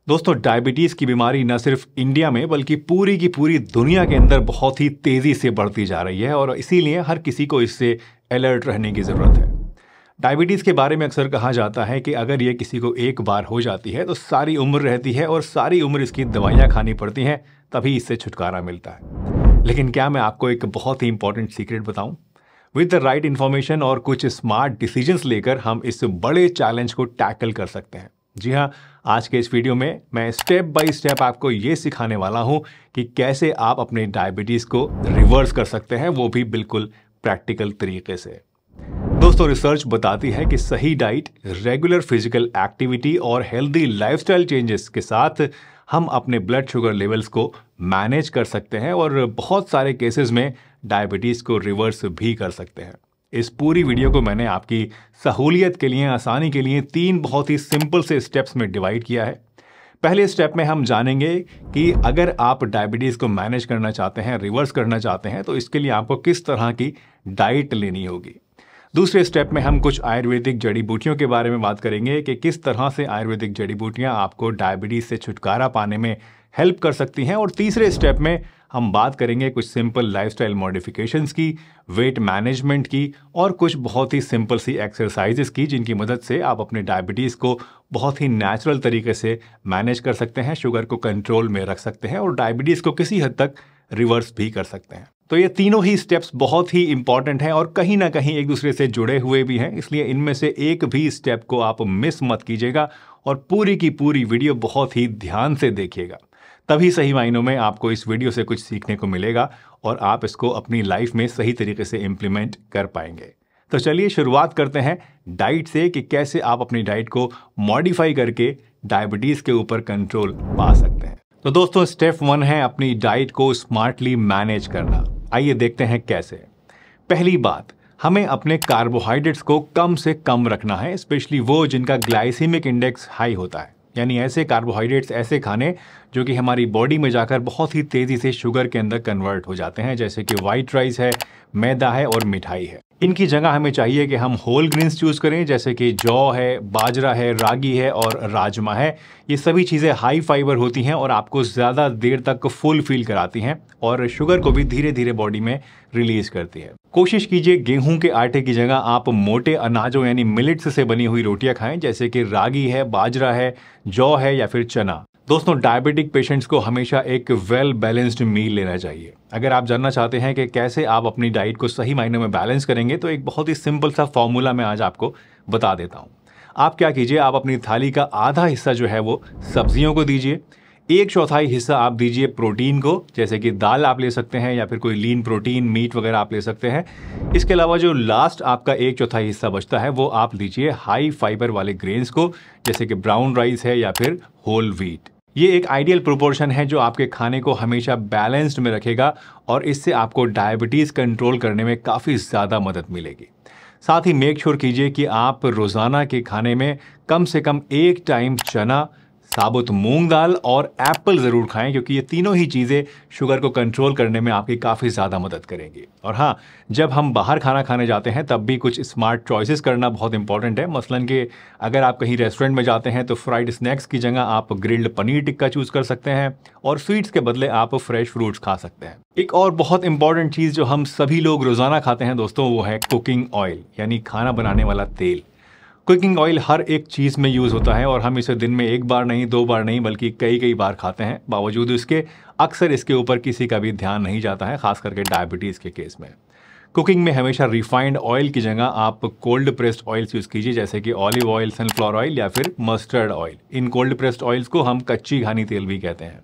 दोस्तों, डायबिटीज की बीमारी न सिर्फ इंडिया में बल्कि पूरी की पूरी दुनिया के अंदर बहुत ही तेजी से बढ़ती जा रही है और इसीलिए हर किसी को इससे अलर्ट रहने की जरूरत है। डायबिटीज के बारे में अक्सर कहा जाता है कि अगर ये किसी को एक बार हो जाती है तो सारी उम्र रहती है और सारी उम्र इसकी दवाइयाँ खानी पड़ती हैं, तभी इससे छुटकारा मिलता है। लेकिन क्या मैं आपको एक बहुत ही इंपॉर्टेंट सीक्रेट बताऊं? विद द राइट इन्फॉर्मेशन और कुछ स्मार्ट डिसीजंस लेकर हम इस बड़े चैलेंज को टैकल कर सकते हैं। जी हाँ, आज के इस वीडियो में मैं स्टेप बाय स्टेप आपको ये सिखाने वाला हूं कि कैसे आप अपने डायबिटीज को रिवर्स कर सकते हैं, वो भी बिल्कुल प्रैक्टिकल तरीके से। दोस्तों, रिसर्च बताती है कि सही डाइट, रेगुलर फिजिकल एक्टिविटी और हेल्दी लाइफस्टाइल चेंजेस के साथ हम अपने ब्लड शुगर लेवल्स को मैनेज कर सकते हैं और बहुत सारे केसेस में डायबिटीज को रिवर्स भी कर सकते हैं। इस पूरी वीडियो को मैंने आपकी सहूलियत के लिए, आसानी के लिए 3 बहुत ही सिंपल से स्टेप्स में डिवाइड किया है। पहले स्टेप में हम जानेंगे कि अगर आप डायबिटीज को मैनेज करना चाहते हैं, रिवर्स करना चाहते हैं, तो इसके लिए आपको किस तरह की डाइट लेनी होगी। दूसरे स्टेप में हम कुछ आयुर्वेदिक जड़ी बूटियों के बारे में बात करेंगे कि किस तरह से आयुर्वेदिक जड़ी बूटियां आपको डायबिटीज से छुटकारा पाने में हेल्प कर सकती हैं। और तीसरे स्टेप में हम बात करेंगे कुछ सिंपल लाइफस्टाइल मॉडिफिकेशंस की, वेट मैनेजमेंट की और कुछ बहुत ही सिंपल सी एक्सरसाइजेस की, जिनकी मदद से आप अपने डायबिटीज़ को बहुत ही नेचुरल तरीके से मैनेज कर सकते हैं, शुगर को कंट्रोल में रख सकते हैं और डायबिटीज़ को किसी हद तक रिवर्स भी कर सकते हैं। तो ये तीनों ही स्टेप्स बहुत ही इंपॉर्टेंट हैं और कहीं ना कहीं एक दूसरे से जुड़े हुए भी हैं, इसलिए इनमें से एक भी स्टेप को आप मिस मत कीजिएगा और पूरी की पूरी वीडियो बहुत ही ध्यान से देखिएगा। तभी सही मायनों में आपको इस वीडियो से कुछ सीखने को मिलेगा और आप इसको अपनी लाइफ में सही तरीके से इम्प्लीमेंट कर पाएंगे। तो चलिए शुरुआत करते हैं डाइट से कि कैसे आप अपनी डाइट को मॉडिफाई करके डायबिटीज के ऊपर कंट्रोल पा सकते हैं। तो दोस्तों, स्टेप 1 है अपनी डाइट को स्मार्टली मैनेज करना। आइए देखते हैं कैसे। पहली बात, हमें अपने कार्बोहाइड्रेट्स को कम से कम रखना है, स्पेशली वो जिनका ग्लाइसेमिक इंडेक्स हाई होता है, यानी ऐसे कार्बोहाइड्रेट्स, ऐसे खाने जो कि हमारी बॉडी में जाकर बहुत ही तेज़ी से शुगर के अंदर कन्वर्ट हो जाते हैं, जैसे कि वाइट राइस है, मैदा है और मिठाई है। इनकी जगह हमें चाहिए कि हम होल ग्रेन्स चूज़ करें, जैसे कि जौ है, बाजरा है, रागी है और राजमा है। ये सभी चीज़ें हाई फाइबर होती हैं और आपको ज़्यादा देर तक फुल फील कराती हैं और शुगर को भी धीरे धीरे बॉडी में रिलीज करती है। कोशिश कीजिए गेहूं के आटे की जगह आप मोटे अनाजों यानी मिलेट्स से बनी हुई रोटियां खाएं, जैसे कि रागी है, बाजरा है, जौ है या फिर चना। दोस्तों, डायबिटिक पेशेंट्स को हमेशा एक वेल बैलेंस्ड मील लेना चाहिए। अगर आप जानना चाहते हैं कि कैसे आप अपनी डाइट को सही मायनों में बैलेंस करेंगे, तो एक बहुत ही सिंपल सा फॉर्मूला मैं आज आपको बता देता हूँ। आप क्या कीजिए, आप अपनी थाली का आधा हिस्सा जो है वो सब्जियों को दीजिए, 1/4 हिस्सा आप दीजिए प्रोटीन को, जैसे कि दाल आप ले सकते हैं या फिर कोई लीन प्रोटीन, मीट वगैरह आप ले सकते हैं। इसके अलावा जो लास्ट आपका 1/4 हिस्सा बचता है वो आप दीजिए हाई फाइबर वाले ग्रेन्स को, जैसे कि ब्राउन राइस है या फिर होल व्हीट। ये एक आइडियल प्रोपोर्शन है जो आपके खाने को हमेशा बैलेंस्ड में रखेगा और इससे आपको डायबिटीज़ कंट्रोल करने में काफ़ी ज़्यादा मदद मिलेगी। साथ ही मेक श्योर कीजिए कि आप रोज़ाना के खाने में कम से कम 1 टाइम चना, साबुत मूंग दाल और एप्पल ज़रूर खाएं, क्योंकि ये तीनों ही चीज़ें शुगर को कंट्रोल करने में आपकी काफ़ी ज़्यादा मदद करेंगी। और हाँ, जब हम बाहर खाना खाने जाते हैं तब भी कुछ स्मार्ट चॉइसेस करना बहुत इंपॉर्टेंट है। मसलन कि अगर आप कहीं रेस्टोरेंट में जाते हैं तो फ्राइड स्नैक्स की जगह आप ग्रिल्ड पनीर टिक्का चूज़ कर सकते हैं और स्वीट्स के बदले आप फ्रेश फ्रूट्स खा सकते हैं। एक और बहुत इंपॉर्टेंट चीज़ जो हम सभी लोग रोज़ाना खाते हैं दोस्तों, वो है कुकिंग ऑयल, यानी खाना बनाने वाला तेल। कुकिंग ऑयल हर एक चीज़ में यूज़ होता है और हम इसे दिन में 1 बार नहीं, 2 बार नहीं बल्कि कई बार खाते हैं। बावजूद इसके अक्सर इसके ऊपर किसी का भी ध्यान नहीं जाता है, खास करके डायबिटीज़ के केस में। कुकिंग में हमेशा रिफाइंड ऑयल की जगह आप कोल्ड प्रेस्ड ऑयल्स यूज़ कीजिए, जैसे कि ऑलिव ऑयल, सनफ्लावर ऑयल या फिर mustard oil. In cold pressed oils को हम कच्ची घानी तेल भी कहते हैं।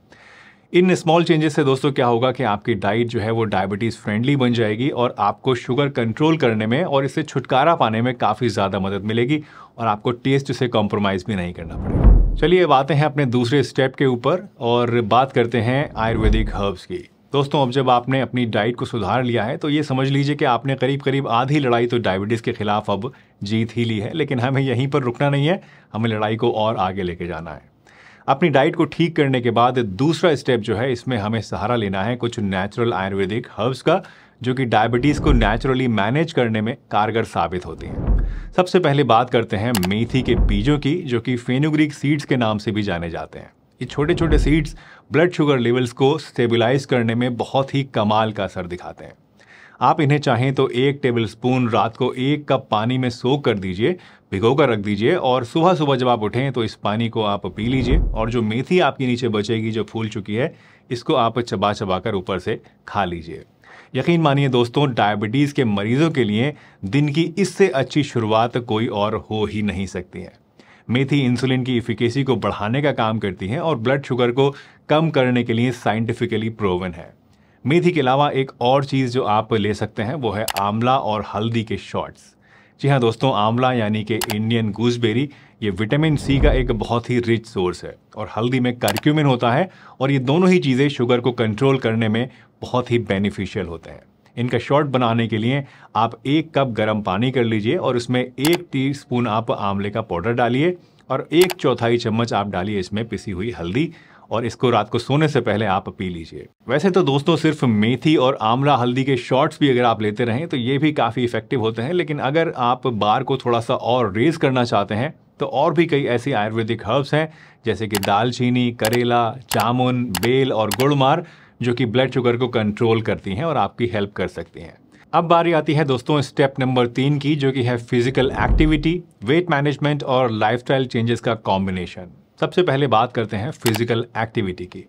इन स्मॉल चेंजेस से दोस्तों क्या होगा कि आपकी डाइट जो है वो डायबिटीज़ फ्रेंडली बन जाएगी और आपको शुगर कंट्रोल करने में और इससे छुटकारा पाने में काफ़ी ज़्यादा मदद मिलेगी और आपको टेस्ट से कॉम्प्रोमाइज़ भी नहीं करना पड़ेगा। चलिए अब आते हैं अपने दूसरे स्टेप के ऊपर और बात करते हैं आयुर्वेदिक हर्ब्स की। दोस्तों, अब जब आपने अपनी डाइट को सुधार लिया है तो ये समझ लीजिए कि आपने करीब आधी लड़ाई तो डायबिटीज़ के खिलाफ अब जीत ही ली है। लेकिन हमें यहीं पर रुकना नहीं है, हमें लड़ाई को और आगे लेके जाना है। अपनी डाइट को ठीक करने के बाद दूसरा स्टेप जो है, इसमें हमें सहारा लेना है कुछ नेचुरल आयुर्वेदिक हर्ब्स का, जो कि डायबिटीज़ को नेचुरली मैनेज करने में कारगर साबित होती हैं। सबसे पहले बात करते हैं मेथी के बीजों की, जो कि फेनुग्रीक सीड्स के नाम से भी जाने जाते हैं। ये छोटे छोटे सीड्स ब्लड शुगर लेवल्स को स्टेबलाइज करने में बहुत ही कमाल का असर दिखाते हैं। आप इन्हें चाहें तो 1 टेबलस्पून रात को 1 कप पानी में सोक कर दीजिए, भिगो कर रख दीजिए और सुबह सुबह जब आप उठें तो इस पानी को आप पी लीजिए और जो मेथी आपकी नीचे बचेगी जो फूल चुकी है इसको आप चबा चबा कर ऊपर से खा लीजिए। यकीन मानिए दोस्तों, डायबिटीज़ के मरीजों के लिए दिन की इससे अच्छी शुरुआत कोई और हो ही नहीं सकती है। मेथी इंसुलिन की इफिकेसी को बढ़ाने का काम करती है और ब्लड शुगर को कम करने के लिए साइंटिफिकली प्रूवन है। मेथी के अलावा एक और चीज़ जो आप ले सकते हैं वो है आंवला और हल्दी के शॉट्स। जी हाँ दोस्तों, आंवला यानी कि इंडियन गूसबेरी ये विटामिन सी का एक बहुत ही रिच सोर्स है और हल्दी में करक्यूमिन होता है और ये दोनों ही चीज़ें शुगर को कंट्रोल करने में बहुत ही बेनिफिशियल होते हैं। इनका शॉट बनाने के लिए आप 1 कप गर्म पानी कर लीजिए और उसमें 1 टीस्पून आप आंवले का पाउडर डालिए और 1/4 चम्मच आप डालिए इसमें पिसी हुई हल्दी और इसको रात को सोने से पहले आप पी लीजिए। वैसे तो दोस्तों सिर्फ मेथी और आंवला हल्दी के शॉट्स भी अगर आप लेते रहें तो ये भी काफ़ी इफेक्टिव होते हैं, लेकिन अगर आप बार को थोड़ा सा और रेज करना चाहते हैं तो और भी कई ऐसी आयुर्वेदिक हर्ब्स हैं जैसे कि दालचीनी, करेला, जामुन, बेल और गुड़मार जो कि ब्लड शुगर को कंट्रोल करती हैं और आपकी हेल्प कर सकती हैं। अब बारी आती है दोस्तों स्टेप नंबर 3 की, जो कि है फिजिकल एक्टिविटी, वेट मैनेजमेंट और लाइफस्टाइल चेंजेस का कॉम्बिनेशन। सबसे पहले बात करते हैं फिजिकल एक्टिविटी की।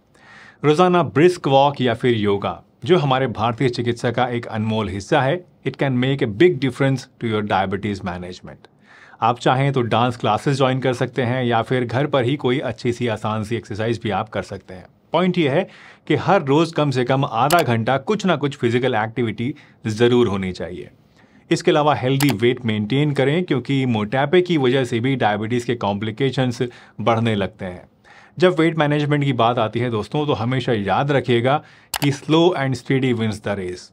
रोजाना ब्रिस्क वॉक या फिर योगा जो हमारे भारतीय चिकित्सा का एक अनमोल हिस्सा है, it can make a big difference to your diabetes management. आप चाहें तो डांस क्लासेस ज्वाइन कर सकते हैं या फिर घर पर ही कोई अच्छी सी आसान सी एक्सरसाइज भी आप कर सकते हैं। पॉइंट ये है कि हर रोज कम से कम आधा घंटा कुछ ना कुछ फिजिकल एक्टिविटी जरूर होनी चाहिए। इसके अलावा हेल्दी वेट मेंटेन करें क्योंकि मोटापे की वजह से भी डायबिटीज़ के कॉम्प्लिकेशंस बढ़ने लगते हैं। जब वेट मैनेजमेंट की बात आती है दोस्तों तो हमेशा याद रखिएगा कि slow and steady wins the race.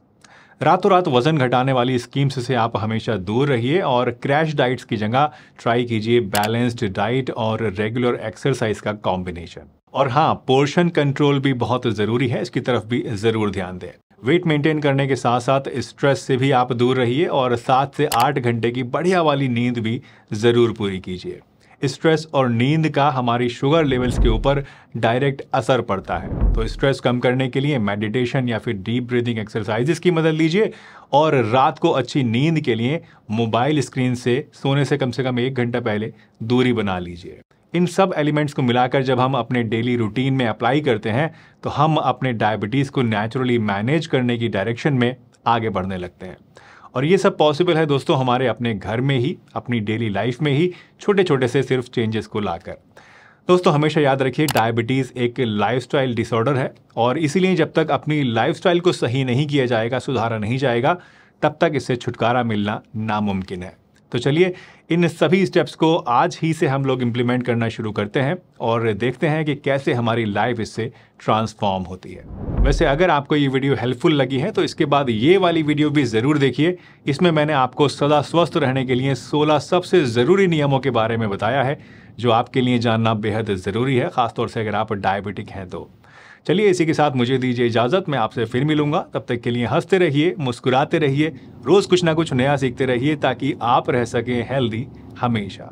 रातों रात वजन घटाने वाली स्कीम्स से आप हमेशा दूर रहिए और क्रैश डाइट्स की जगह ट्राई कीजिए बैलेंस्ड डाइट और रेगुलर एक्सरसाइज का कॉम्बिनेशन। और हाँ, पोर्शन कंट्रोल भी बहुत ज़रूरी है, इसकी तरफ भी ज़रूर ध्यान दें। वेट मेंटेन करने के साथ साथ स्ट्रेस से भी आप दूर रहिए और 7 से 8 घंटे की बढ़िया वाली नींद भी ज़रूर पूरी कीजिए। स्ट्रेस और नींद का हमारी शुगर लेवल्स के ऊपर डायरेक्ट असर पड़ता है, तो स्ट्रेस कम करने के लिए मेडिटेशन या फिर डीप ब्रीदिंग एक्सरसाइजेस की मदद लीजिए और रात को अच्छी नींद के लिए मोबाइल स्क्रीन से सोने से कम 1 घंटा पहले दूरी बना लीजिए। इन सब एलिमेंट्स को मिलाकर जब हम अपने डेली रूटीन में अप्लाई करते हैं तो हम अपने डायबिटीज़ को नेचुरली मैनेज करने की डायरेक्शन में आगे बढ़ने लगते हैं। और ये सब पॉसिबल है दोस्तों हमारे अपने घर में ही, अपनी डेली लाइफ में ही छोटे छोटे से सिर्फ चेंजेस को लाकर। दोस्तों हमेशा याद रखिए डायबिटीज़ एक लाइफस्टाइल डिसऑर्डर है और इसीलिए जब तक अपनी लाइफस्टाइल को सही नहीं किया जाएगा, सुधारा नहीं जाएगा, तब तक इससे छुटकारा मिलना नामुमकिन है। तो चलिए इन सभी स्टेप्स को आज ही से हम लोग इम्प्लीमेंट करना शुरू करते हैं और देखते हैं कि कैसे हमारी लाइफ इससे ट्रांसफॉर्म होती है। वैसे अगर आपको ये वीडियो हेल्पफुल लगी है तो इसके बाद ये वाली वीडियो भी ज़रूर देखिए। इसमें मैंने आपको सदा स्वस्थ रहने के लिए 16 सबसे ज़रूरी नियमों के बारे में बताया है जो आपके लिए जानना बेहद ज़रूरी है, ख़ासतौर से अगर आप डायबिटिक हैं तो। चलिए इसी के साथ मुझे दीजिए इजाज़त, मैं आपसे फिर मिलूंगा। तब तक के लिए हंसते रहिए, मुस्कुराते रहिए, रोज़ कुछ ना कुछ नया सीखते रहिए ताकि आप रह सकें हेल्दी हमेशा।